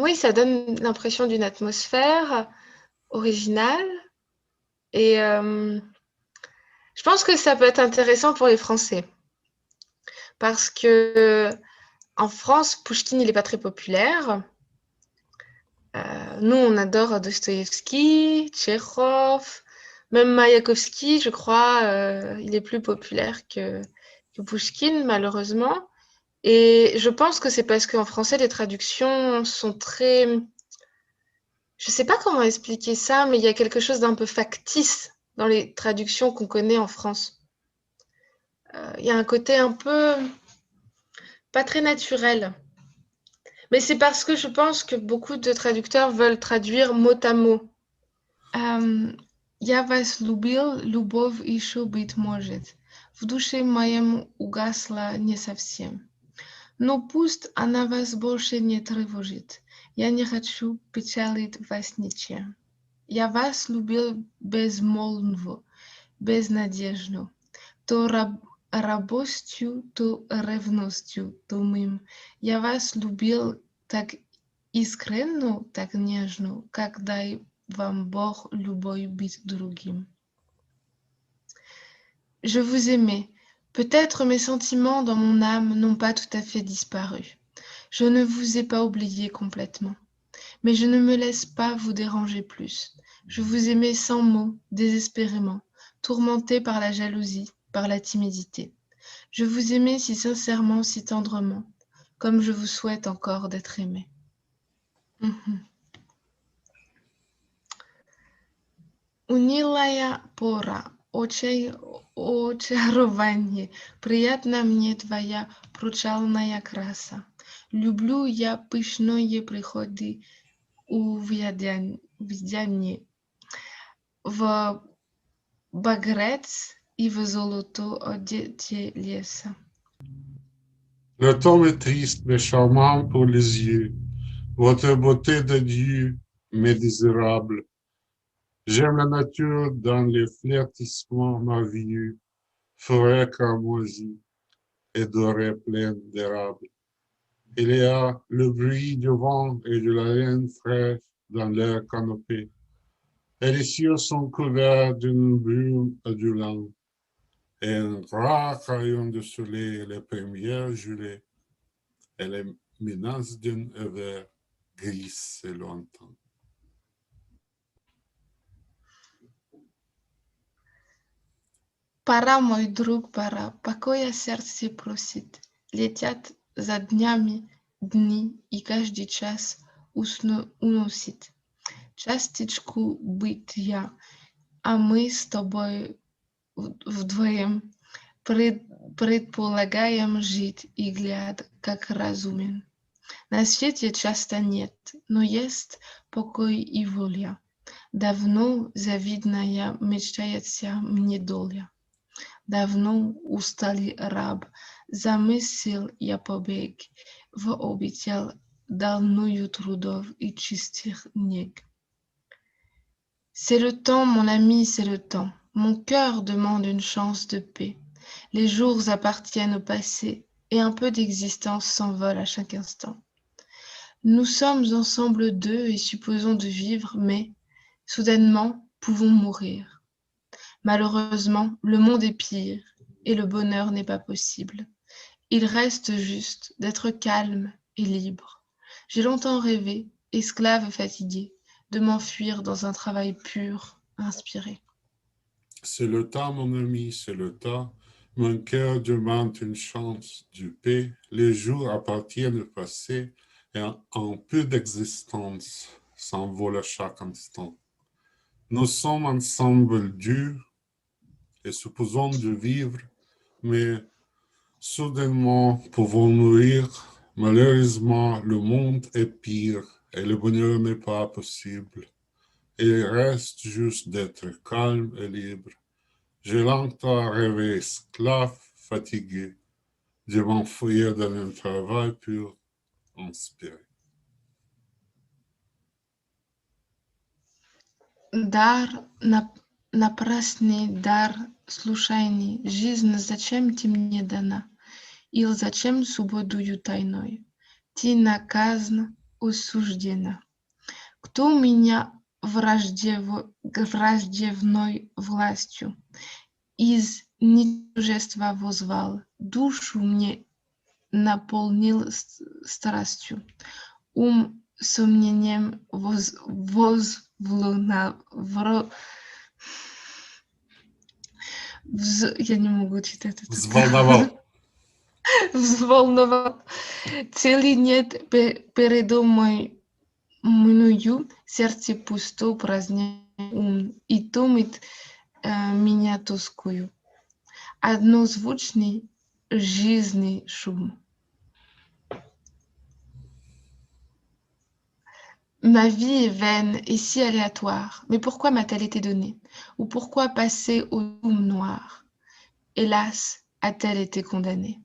oui, ça donne l'impression d'une atmosphère originale et je pense que ça peut être intéressant pour les Français parce que en France, Pouchkine, il est pas très populaire. Nous, on adore Dostoïevski, Tchekhov, même Maïakovski, je crois, il est plus populaire que Pouchkine, malheureusement. Et je pense que c'est parce qu'en français, les traductions sont très... Je sais pas comment expliquer ça, mais il y a quelque chose d'un peu factice dans les traductions qu'on connaît en France. Il y a un côté un peu pas très naturel. Mais c'est parce que je pense que beaucoup de traducteurs veulent traduire mot à mot. Я вас любил, любовь еще быть может. В душе моем угасла не совсем. Но пусть она вас больше не тревожит. Я не хочу печалить вас ничем. Я вас любил безмолвно, безнадежно. То рабостью, то ревностью томим. Я вас любил так искренно, так нежно, как дай вам Бог любой быть другим. Je vous aimais. Peut-être mes sentiments dans mon âme n'ont pas tout à fait disparu. Je ne vous ai pas oublié complètement. Mais je ne me laisse pas vous déranger plus. Je vous aimais sans mots, désespérément, tourmenté par la jalousie, par la timidité. Je vous aimais si sincèrement, si tendrement, comme je vous souhaite encore d'être aimé. Унылая пора, очарование, приятна мне твоя пручальная краса. Люблю я пышные приходы увядяние в багрец и в золото одете леса. Le temps est triste mais charmant pour les yeux. Votre beauté de Dieu m'est désirable. J'aime la nature dans les flétrissements merveilleux, forêts cramoisies et dorées pleines d'érables. Il y a le bruit du vent et de la laine fraîche dans l'air canopé. Et les cieux sont couverts d'une brume adulante. Et un rare rayon de soleil les premières gelées et les menaces d'un hiver gris et lointain. Пора, мой друг, пора, покоя сердце просит. Летят за днями дни, и каждый час уносит частичку бытия, а мы с тобой вдвоем предполагаем жить и глядь, как разумен. На свете часто нет, но есть покой и воля. Давно завидная мечтается мне доля. Давно усталый раб замыслил я побег в обитель дальную трудов и чистых нег. C'est le temps, mon ami, c'est le temps. Mon cœur demande une chance de paix. Les jours appartiennent au passé et un peu d'existence s'envole à chaque instant. Nous sommes ensemble deux et supposons de vivre, mais, soudainement, pouvons mourir. Malheureusement, le monde est pire et le bonheur n'est pas possible. Il reste juste d'être calme et libre. J'ai longtemps rêvé, esclave fatigué, de m'enfuir dans un travail pur, inspiré. C'est le temps, mon ami, c'est le temps. Mon cœur demande une chance de paix. Les jours appartiennent au passé et un peu d'existence s'envole à chaque instant. Nous sommes ensemble durs et supposons de vivre, mais soudainement pouvons mourir. Malheureusement, le monde est pire et le bonheur n'est pas possible. Il reste juste d'être calme et libre. J'ai longtemps rêvé esclave, fatigué, de m'enfuir dans un travail pour inspirer. Дар, напрасный дар, слушайный, жизнь зачем ты мне дана? Или зачем свободою тайной? Ты наказан, осуждена. Кто у меня враждебной властью из ничтожества возвал, душу мне наполнил страстью, ум сомнением я не могу читать это. Взволновал. Взволновал. Цели нет передо мною, сердце пусто, праздня ум, и томит меня тоскую. Однозвучный жизненный шум. Ma vie est vaine et si aléatoire, mais pourquoi m'a-t-elle été donnée? Ou pourquoi passer au doom noir? Hélas, a-t-elle été condamnée?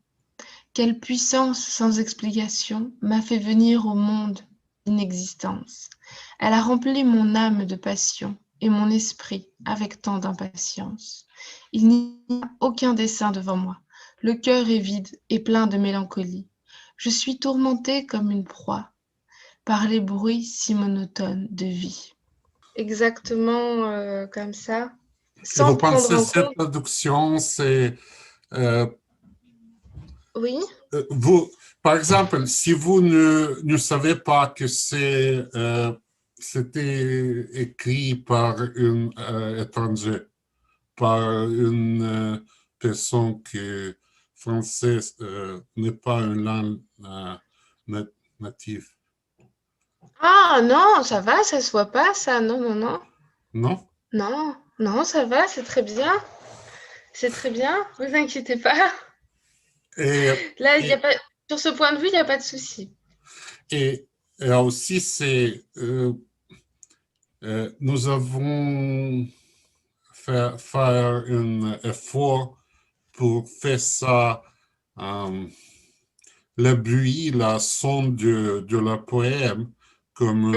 Quelle puissance sans explication m'a fait venir au monde d'inexistence? Elle a rempli mon âme de passion et mon esprit avec tant d'impatience. Il n'y a aucun dessein devant moi. Le cœur est vide et plein de mélancolie. Je suis tourmentée comme une proie par les bruits si monotones de vie. Exactement comme ça. Et vous Sans prendre pensez en cette compte... traduction, c'est... Oui. Vous, par exemple, si vous ne savez pas que c'était écrit par un étranger, par une personne que français n'est pas une langue native. Ah non, ça va, ça se voit pas, ça. Non, non, non. Non? Non, non, ça va, c'est très bien. C'est très bien, vous inquiétez pas. Et, Là, il y a pas... Sur ce point de vue, il n'y a pas de souci. Et aussi, nous avons fait faire un effort pour faire ça, le bruit, la son de la poème comme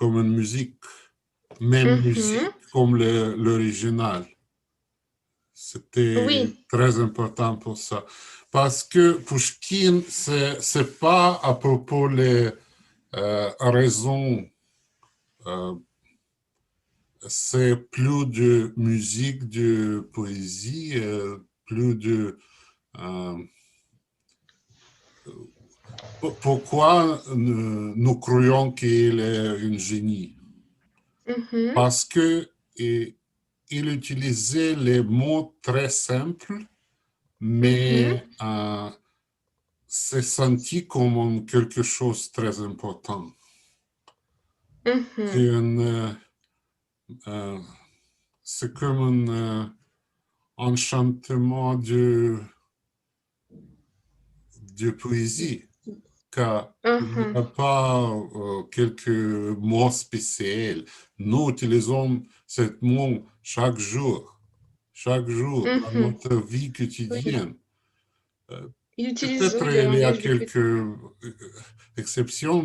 une musique, même musique comme l'original. C'était Oui. très important pour ça. Parce que Pushkin, c'est pas à propos les raisons, c'est plus de musique, de poésie, plus de... pourquoi nous croyons qu'il est un génie? Parce que il utilisait les mots très simples, mais c'est senti comme quelque chose de très important. C'est comme un enchantement de poésie, car il n'y a pas quelques mots spéciaux. Nous utilisons ce mot chaque jour dans notre vie quotidienne. Peut-être il y a quelques exceptions,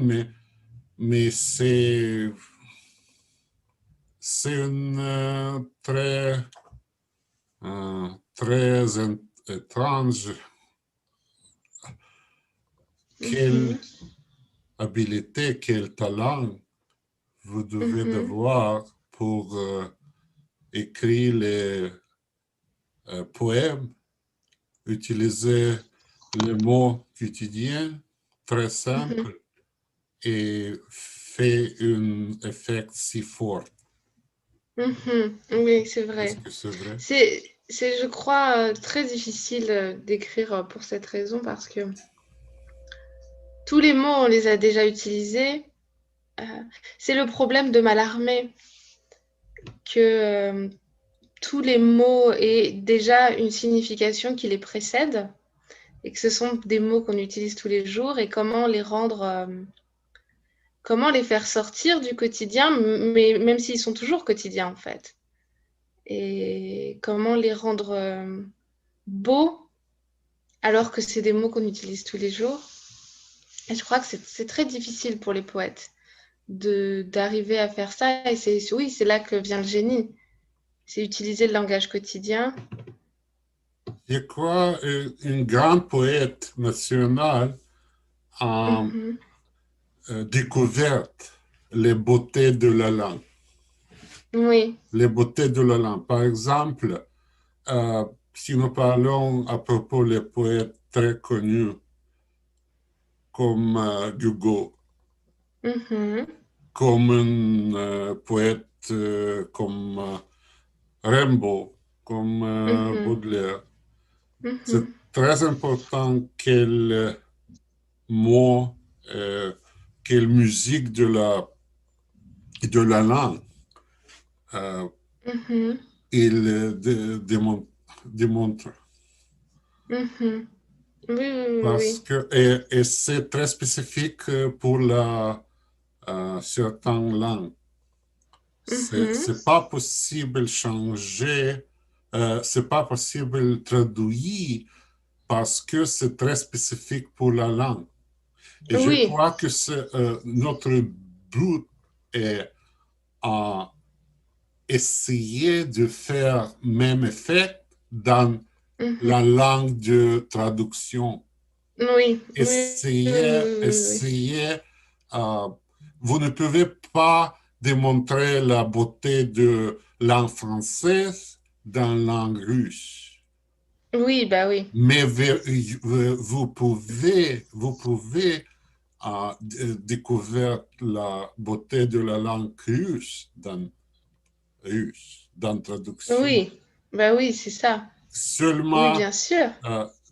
mais c'est une très étrange. Quelle habileté, quel talent vous devez avoir pour écrire les poèmes, utiliser les mots quotidiens très simples et faire un effet si fort. Oui, c'est vrai. Est-ce que c'est vrai? C'est, je crois, très difficile d'écrire pour cette raison parce que tous les mots, on les a déjà utilisés. C'est le problème de Mallarmé que tous les mots aient déjà une signification qui les précède et que ce sont des mots qu'on utilise tous les jours et comment les rendre... comment les faire sortir du quotidien, mais même s'ils sont toujours quotidiens en fait. Et comment les rendre beaux alors que c'est des mots qu'on utilise tous les jours. Et je crois que c'est très difficile pour les poètes d'arriver à faire ça. Et c'est là que vient le génie. C'est utiliser le langage quotidien. Je crois qu'un grand poète national Mhm. découvert les beautés de la langue. Oui. Les beautés de la langue. Par exemple, si nous parlons à propos des poètes très connus comme Hugo, Mhm. comme un poète comme Rimbaud, comme Mhm. Baudelaire, c'est Mhm. très important quel mot, quelle musique de la langue Mhm. il démontre. Mhm. Oui, oui, oui, Parce oui. que, et c'est très spécifique pour la certaines langues. Mhm. C'est pas possible changer, c'est pas possible traduire parce que c'est très spécifique pour la langue. Et je Oui. crois que notre but est à essayer de faire même effet dans la Mhm. langue de traduction. Oui. Oui, oui, oui, Essayez, oui, oui. essayez. euh, vous ne pouvez pas démontrer la beauté de langue française dans la langue russe. Oui, oui, bah oui. Mais vous pouvez découvrir la beauté de la langue russe, dans traduction. Oui. Bah oui, c'est ça. Oui, Seulement, bien sûr.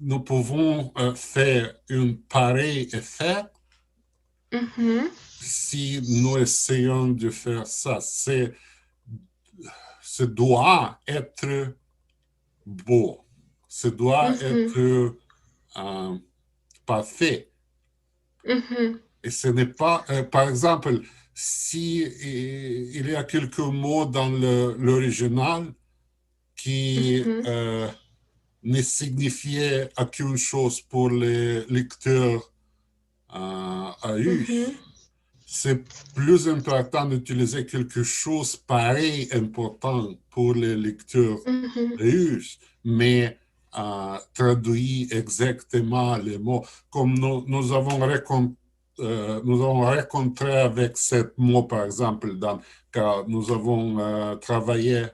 nous pouvons faire un pareil effet Mhm. si nous essayons de faire ça. Ce doit être beau, ce doit Mhm. être parfait. Mhm. Et ce n'est pas, par exemple, si il y a quelques mots dans l'original qui Mhm. ne signifiaient aucune chose pour les lecteurs Mhm. russes, c'est plus important d'utiliser quelque chose pareil important pour les lecteurs Mhm. russes, mais traduit exactement les mots. Comme nous avons rencontré avec ce mot, par exemple, car nous avons travaillé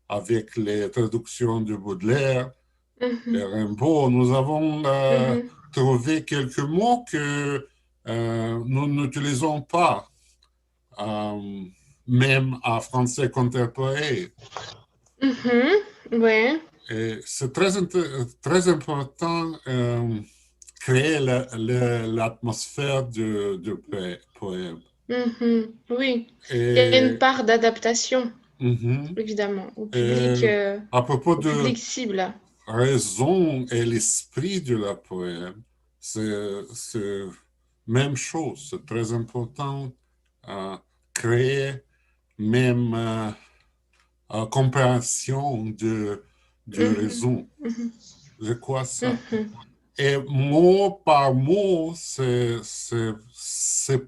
avec les traductions de Baudelaire et Mhm. Rimbaud, nous avons Mhm. trouvé quelques mots que nous n'utilisons pas, euh, même en français contemporain. Mhm. Ouais. Et c'est très important créer l'atmosphère du poème. Mhm. Oui. Il y a une Et, part d'adaptation, mhm. évidemment, Et à propos au de public cible. raison et l'esprit de la poème, c'est même chose. C'est très important créer même compréhension de Mhm. raison. Mhm. Je crois ça. Mhm. Et mot par mot, c'est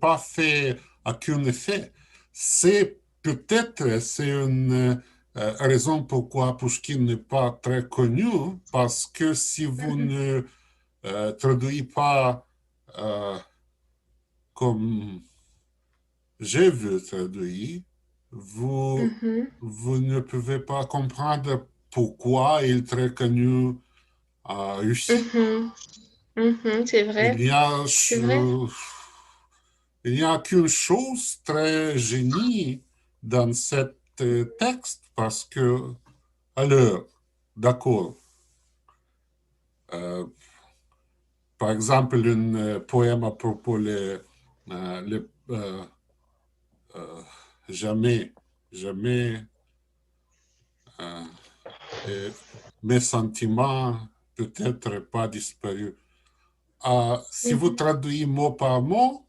pas fait aucun effet. C'est peut-être c'est une raison pourquoi Pushkin n'est pas très connu, parce que si vous Mhm. ne traduisez pas comme j'ai vu traduire, vous, Mhm. vous ne pouvez pas comprendre pourquoi il est très connu en Russie. Mhm. Mhm. C'est Il vrai. y a, C'est vrai. il n'y a qu'une chose très génie dans ce texte parce que, alors, d'accord, euh, par exemple, un poème à propos euh, jamais, jamais euh, et mes sentiments peut-être pas disparus. Si vous Mhm. traduisez mot par mot,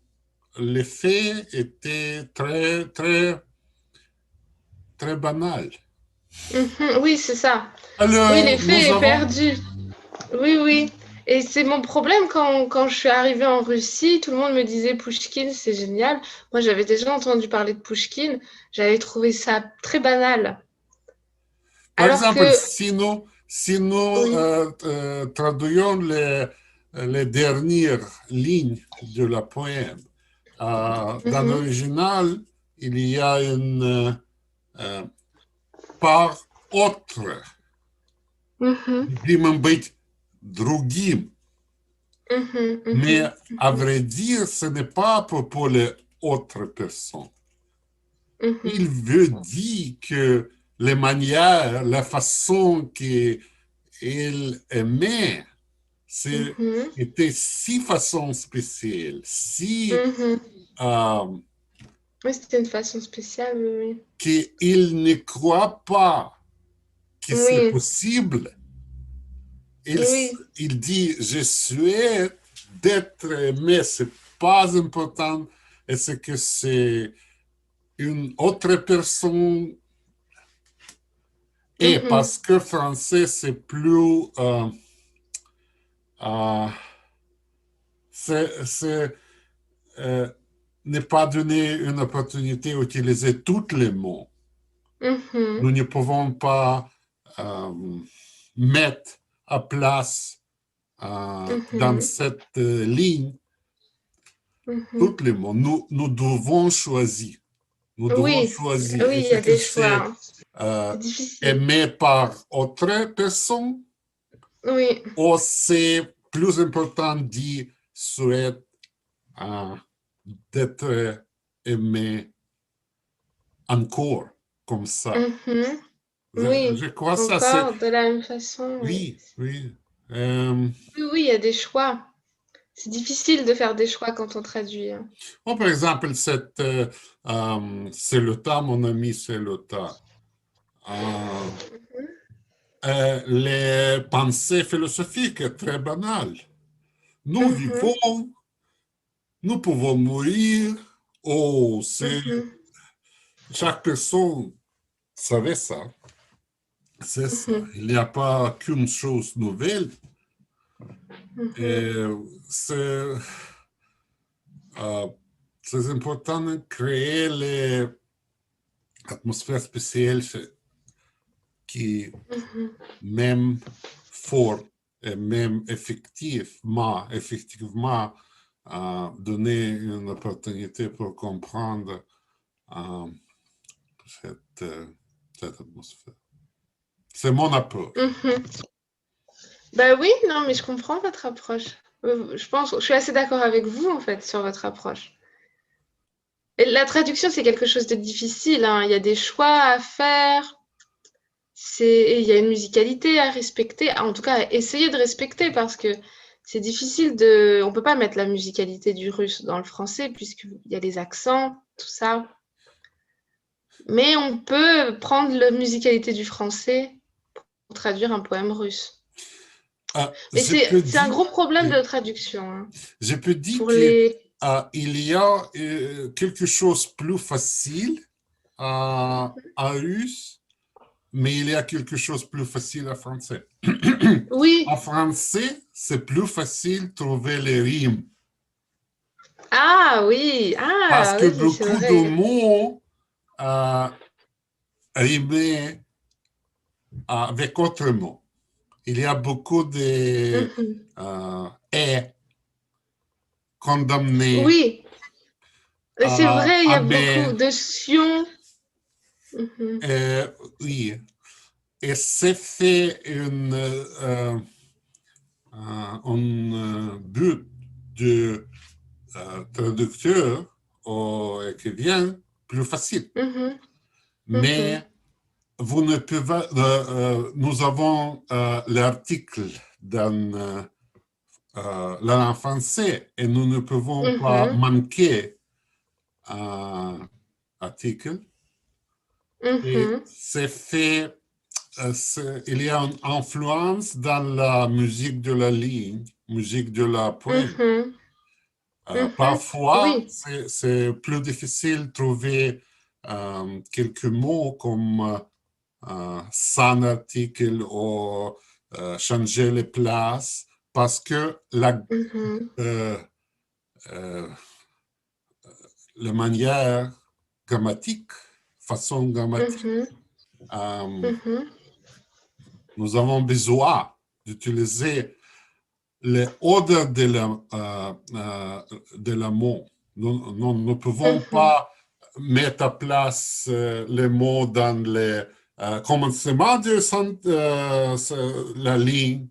l'effet était très, très, très banal. Mhm. Oui, c'est ça. Oui, Alors, nous l'effet est avons, perdu. Oui, oui. Et c'est mon problème quand je suis arrivée en Russie, tout le monde me disait Pouchkine, c'est génial. Moi, j'avais déjà entendu parler de Pouchkine, j'avais trouvé ça très banal. par Alors exemple, que, si nous oui, traduisons les dernières lignes de la poème. Dans Mhm. l'original, il y a une par autre. Mhm. Любимым быть другим. Mhm. Mais Mhm. à vrai dire, ce n'est pas à propos de l'autre personne. Il Mhm. veut dire que les manières, la façon qu'il aimait, Mhm. c'était si façon spéciale, si Mhm. euh, Oui, c'était une façon spéciale, oui. qu'il ne croit pas que c'est Oui, possible. Il, oui, il dit, je souhaite d'être aimé, c'est pas important. Est-ce que c'est une autre personne? Et mhm, parce que français, c'est plus... c'est ne pas donner une opportunité d'utiliser tous les mots. mhm, Nous ne pouvons pas euh, mettre à place dans mhm, cette ligne mhm. tous les mots. Nous devons choisir. Nous devons Oui, choisir. oui, il y Est-ce a que des choix, c'est hein. euh, C'est difficile. aimé par autre personne Oui, ou c'est plus important de souhaiter euh, d'être aimé encore comme ça. mhm, oui, Je crois ça, c'est... encore de la même façon, oui. Oui, oui. Euh, Oui, oui, il y a des choix. C'est difficile de faire des choix quand on traduit, hein. bon, par exemple, c'est le tas, mon ami, c'est le tas. Euh, les pensées philosophiques, très banales. Nous Mhm, vivons, nous pouvons mourir. Oh, c'est... mhm, Chaque personne savait ça. C'est ça. mhm, Il n'y a pas qu'une chose nouvelle. mhm, Et c'est euh, c'est important de créer l'atmosphère spéciale qui, mhm. même fort et même effectivement donner une opportunité pour comprendre euh, cette, euh, cette atmosphère. C'est mon approche. Mhm. Bah oui, non, mais je comprends votre approche. Je suis assez d'accord avec vous, en fait, sur votre approche. Et la traduction, c'est quelque chose de difficile, hein. Il y a des choix à faire. Et il y a une musicalité à respecter, en tout cas à essayer de respecter parce que c'est difficile de. On peut pas mettre la musicalité du russe dans le français puisqu'il y a les accents, tout ça. Mais on peut prendre la musicalité du français pour traduire un poème russe. Mais Je peux c'est un dire, gros problème de oui, traduction, hein. je peux dire Pour qu'il les. y a quelque chose de plus facile en russe, mais il y a quelque chose de plus facile en français. En Oui. français, c'est plus facile de trouver les rimes Ah oui. parce Ah que oui, c'est beaucoup de vrai. mots euh, riment avec autres mots. Il y a beaucoup de Mhm. est, condamné, Oui, c'est vrai, il y a abbé, beaucoup de sion. Mhm. oui. Et c'est fait un but de traducteur ou écrivain plus facile. Mhm. Mhm. Mais vous ne pouvez, nous avons l'article dans la langue française et nous ne pouvons pas Mhm. manquer un article. Et Mhm. c'est fait, il y a une influence dans la musique de la ligne, musique de la poème. Mhm. Mhm. Parfois, Oui. c'est plus difficile de trouver quelques mots comme sans article ou changer les places parce que Mhm. euh, euh, la manière grammatique, façon grammatique, Mhm. euh, Mhm. nous avons besoin d'utiliser les odeurs de la mot. Nous ne pouvons pas mettre à place les mots dans les commencements de la ligne.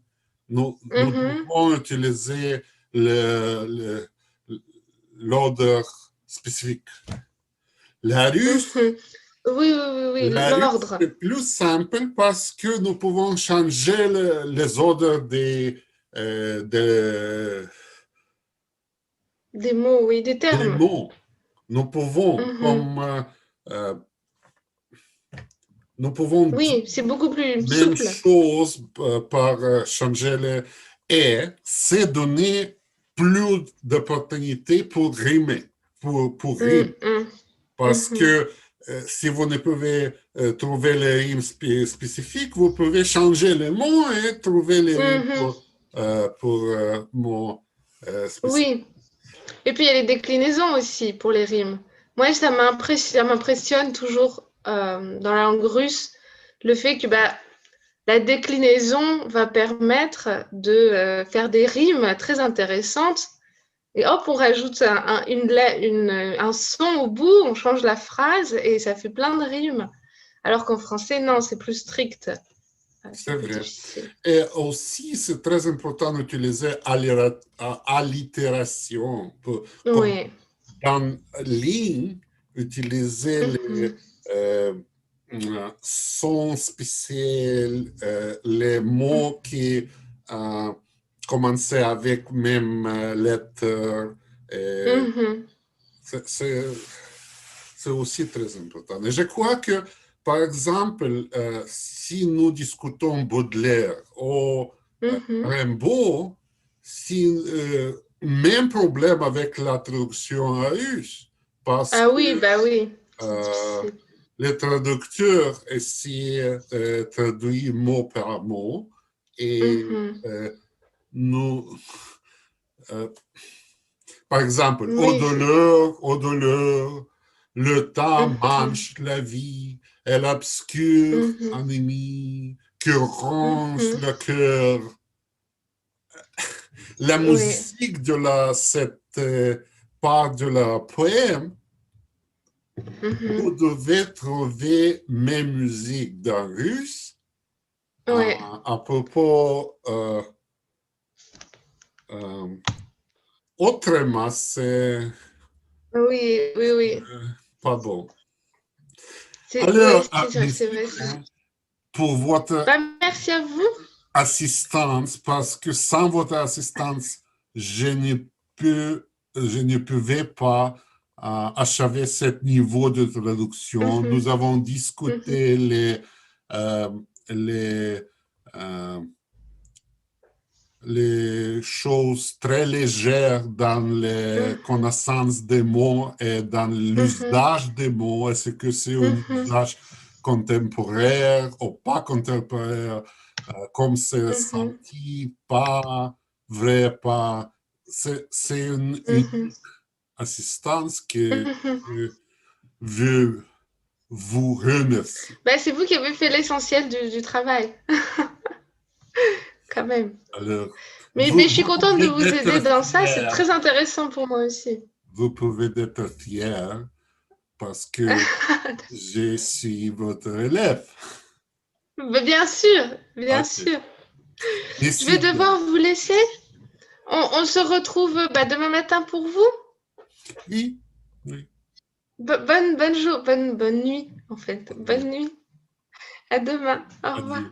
Nous pouvons utiliser l'odeur spécifique. La russe, oui, l'ordre. c'est plus simple parce que nous pouvons changer les odeurs des mots, oui, des termes. mots. Nous pouvons, nous pouvons oui, c'est beaucoup plus même souple. chose par changer les et, c'est donner plus d'opportunités pour rimer, pour rimer. Parce que si vous ne pouvez trouver les rimes spécifiques, vous pouvez changer les mots et trouver les rimes pour mots spécifiques. Oui. Et puis, il y a les déclinaisons aussi pour les rimes. Moi, ça m'impressionne toujours dans la langue russe, le fait que la déclinaison va permettre de faire des rimes très intéressantes. Et hop, on rajoute un son au bout, on change la phrase et ça fait plein de rimes. Alors qu'en français, non, c'est plus strict. C'est vrai. Difficile. Et aussi, c'est très important d'utiliser allitération. Oui. Dans ligne, utiliser les sons spéciaux, les mots qui commençaient avec même lettre. C'est aussi très important. Et je crois que, par exemple, si nous discutons Baudelaire ou Rimbaud, même problème avec la traduction en russe. Parce que les traducteurs essaient de traduire mot par mot et nous, par exemple, au douleur, le temps mange la vie, elle obscure ennemi, que ronge le cœur. La musique de cette part de la poème, vous devez trouver mes musiques dans russe. À propos, autrement, c'est pas bon. Alors, c'est vrai. Pour votre merci à vous. Assistance, parce que sans votre assistance, je ne pouvais pas achever ce niveau de traduction. Nous avons discuté les choses très légères dans les connaissances des mots et dans l'usage des mots. Est-ce que c'est un usage contemporain ou pas contemporain, comme c'est senti, pas vrai, pas... C'est une assistance que je veux vous remercier. C'est vous qui avez fait l'essentiel du travail. Quand même. Alors, mais je suis contente de vous aider dans ça, c'est très intéressant pour moi aussi. Vous pouvez être fier parce que je suis votre élève. Bien sûr, bien sûr. Je vais devoir vous laisser. On se retrouve demain matin pour vous. Oui. Bonne nuit, en fait. Bonne nuit. À demain. Au revoir.